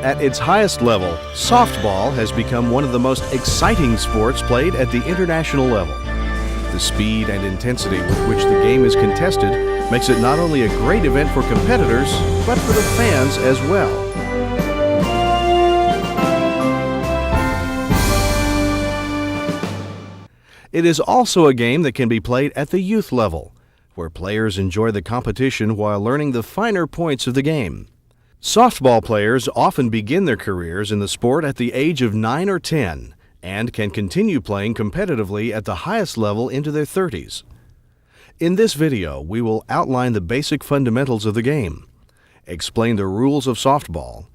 At its highest level, softball has become one of the most exciting sports played at the international level. The speed and intensity with which the game is contested makes it not only a great event for competitors, but for the fans as well. It is also a game that can be played at the youth level, where players enjoy the competition while learning the finer points of the game. Softball players often begin their careers in the sport at the age of 9 or 10 and can continue playing competitively at the highest level into their 30s. In this video, we will outline the basic fundamentals of the game, explain the rules of softball,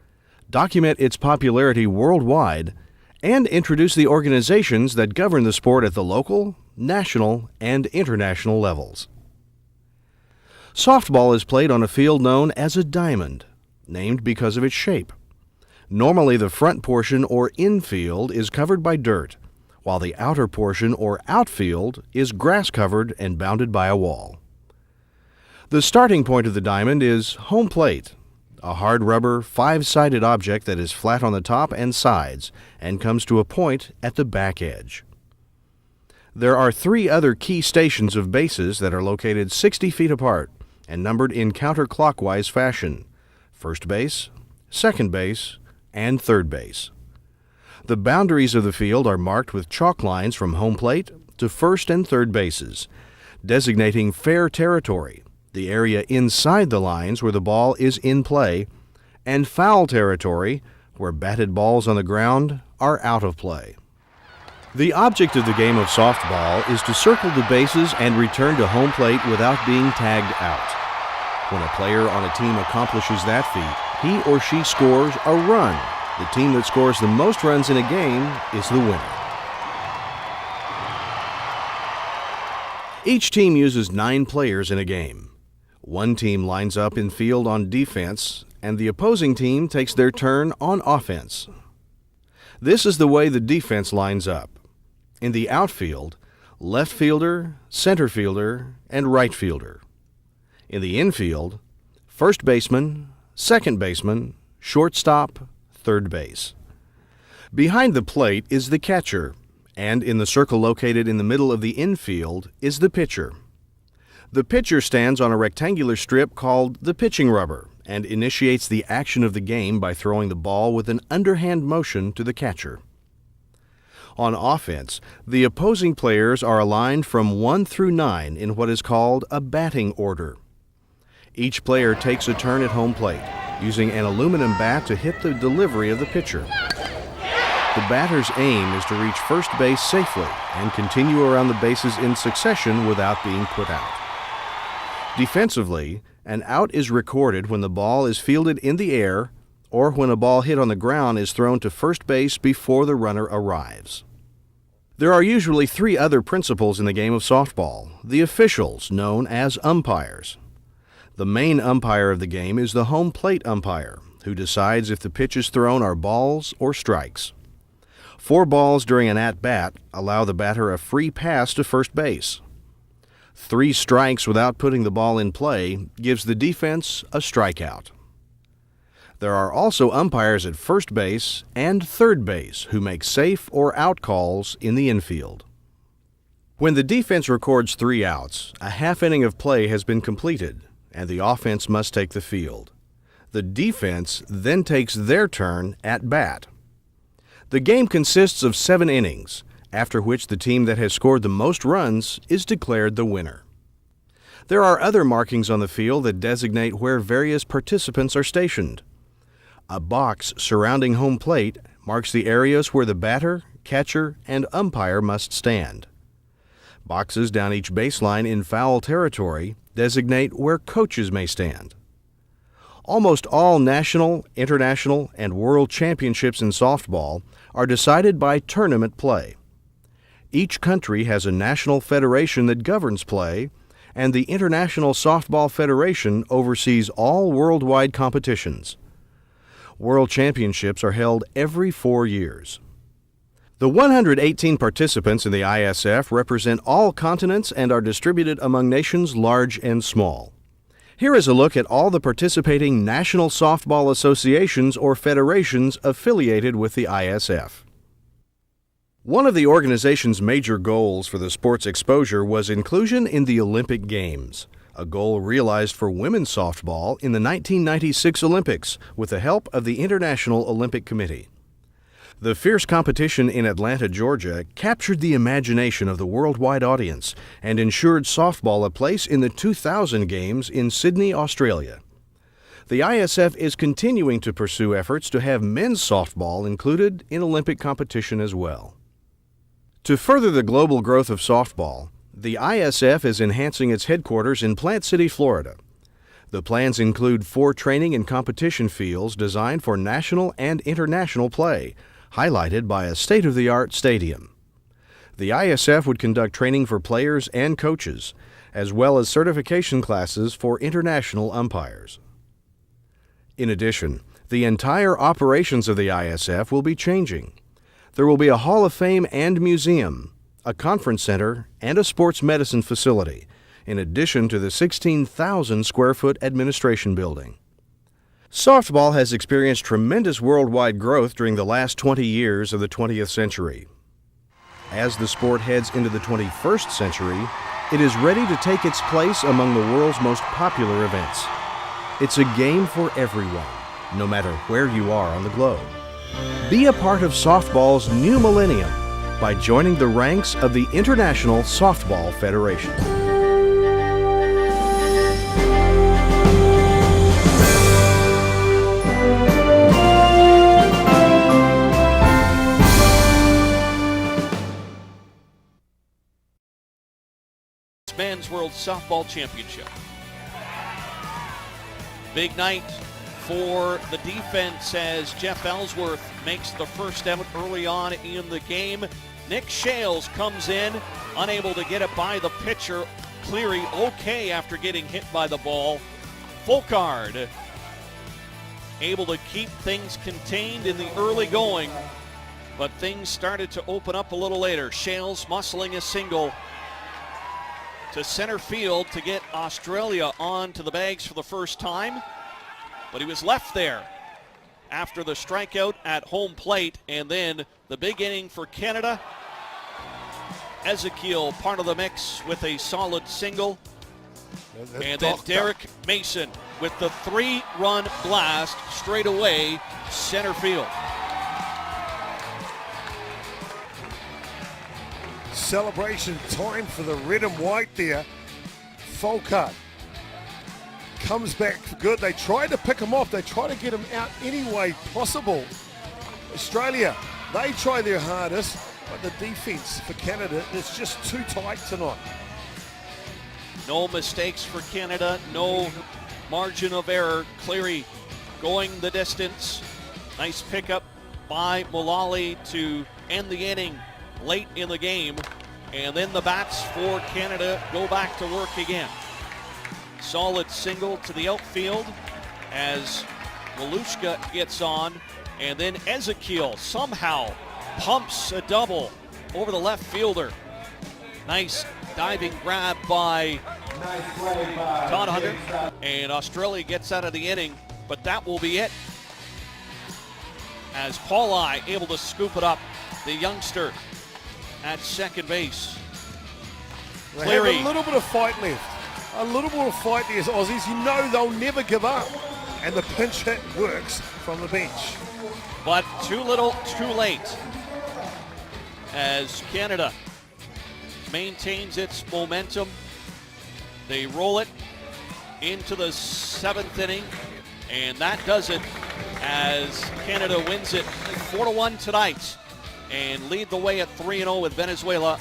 document its popularity worldwide, and introduce the organizations that govern the sport at the local, national, and international levels. Softball is played on a field known as a diamond, named because of its shape. Normally, the front portion or infield is covered by dirt, while the outer portion or outfield is grass-covered and bounded by a wall. The starting point of the diamond is home plate, a hard rubber, five-sided object that is flat on the top and sides and comes to a point at the back edge. There are 3 other key stations of bases that are located 60 feet apart and numbered in counterclockwise fashion: first base, second base, and third base. The boundaries of the field are marked with chalk lines from home plate to first and third bases, designating fair territory, the area inside the lines where the ball is in play, and foul territory, where batted balls on the ground are out of play. The object of the game of softball is to circle the bases and return to home plate without being tagged out. When a player on a team accomplishes that feat, he or she scores a run. The team that scores the most runs in a game is the winner. Each team uses 9 players in a game. One team lines up in field on defense, and the opposing team takes their turn on offense. This is the way the defense lines up. In the outfield, left fielder, center fielder, and right fielder. In the infield, first baseman, second baseman, shortstop, third base. Behind the plate is the catcher, and in the circle located in the middle of the infield is the pitcher. The pitcher stands on a rectangular strip called the pitching rubber and initiates the action of the game by throwing the ball with an underhand motion to the catcher. On offense, the opposing players are aligned from 1 through 9 in what is called a batting order. Each player takes a turn at home plate, using an aluminum bat to hit the delivery of the pitcher. The batter's aim is to reach first base safely and continue around the bases in succession without being put out. Defensively, an out is recorded when the ball is fielded in the air or when a ball hit on the ground is thrown to first base before the runner arrives. There are usually 3 other principals in the game of softball, the officials, known as umpires. The main umpire of the game is the home plate umpire, who decides if the pitches thrown are balls or strikes. 4 balls during an at-bat allow the batter a free pass to first base. 3 strikes without putting the ball in play gives the defense a strikeout. There are also umpires at first base and third base who make safe or out calls in the infield. When the defense records 3 outs, a half inning of play has been completed, and the offense must take the field. The defense then takes their turn at bat. The game consists of 7 innings, after which the team that has scored the most runs is declared the winner. There are other markings on the field that designate where various participants are stationed. A box surrounding home plate marks the areas where the batter, catcher, and umpire must stand. Boxes down each baseline in foul territory designate where coaches may stand. Almost all national, international, and world championships in softball are decided by tournament play. Each country has a national federation that governs play, and the International Softball Federation oversees all worldwide competitions. World championships are held every 4 years. The 118 participants in the ISF represent all continents and are distributed among nations large and small. Here is a look at all the participating National Softball Associations or federations affiliated with the ISF. One of the organization's major goals for the sport's exposure was inclusion in the Olympic Games, a goal realized for women's softball in the 1996 Olympics with the help of the International Olympic Committee. The fierce competition in Atlanta, Georgia, captured the imagination of the worldwide audience and ensured softball a place in the 2000 Games in Sydney, Australia. The ISF is continuing to pursue efforts to have men's softball included in Olympic competition as well. To further the global growth of softball, the ISF is enhancing its headquarters in Plant City, Florida. The plans include 4 training and competition fields designed for national and international play, highlighted by a state-of-the-art stadium. The ISF would conduct training for players and coaches, as well as certification classes for international umpires. In addition, the entire operations of the ISF will be changing. There will be a Hall of Fame and museum, a conference center, and a sports medicine facility, in addition to the 16,000 square foot administration building. Softball has experienced tremendous worldwide growth during the last 20 years of the 20th century. As the sport heads into the 21st century, it is ready to take its place among the world's most popular events. It's a game for everyone, no matter where you are on the globe. Be a part of softball's new millennium by joining the ranks of the International Softball Federation. Men's World Softball Championship. Big night for the defense as Jeff Ellsworth makes the first out early on in the game. Nick Shales comes in, unable to get it by the pitcher. Cleary okay after getting hit by the ball. Folkard able to keep things contained in the early going, but things started to open up a little later. Shales muscling a single to center field to get Australia onto the bags for the first time, but he was left there after the strikeout at home plate. And then the big inning for Canada. Ezekiel part of the mix with a solid single, and then Derek Mason with the 3-run blast straight away center field. Celebration time for the red and white there. Folkard comes back good. They tried to pick him off. They tried to get him out any way possible. Australia, they try their hardest, but the defense for Canada is just too tight tonight. No mistakes for Canada, no margin of error. Cleary going the distance. Nice pickup by Mullally to end the inning late in the game, and then the bats for Canada go back to work again. Solid single to the outfield as Walushka gets on, and then Ezekiel somehow pumps a double over the left fielder. Nice diving grab by Todd Hunter, and Australia gets out of the inning, but that will be it as Pauli able to scoop it up, the youngster at second base. They Cleary. have a little bit of fight left. A little more fight there as Aussies. You know they'll never give up. And the pinch hit works from the bench. But too little, too late as Canada maintains its momentum. They roll it into the 7th inning, and that does it as Canada wins it 4-1 tonight and lead the way at 3-0 with Venezuela.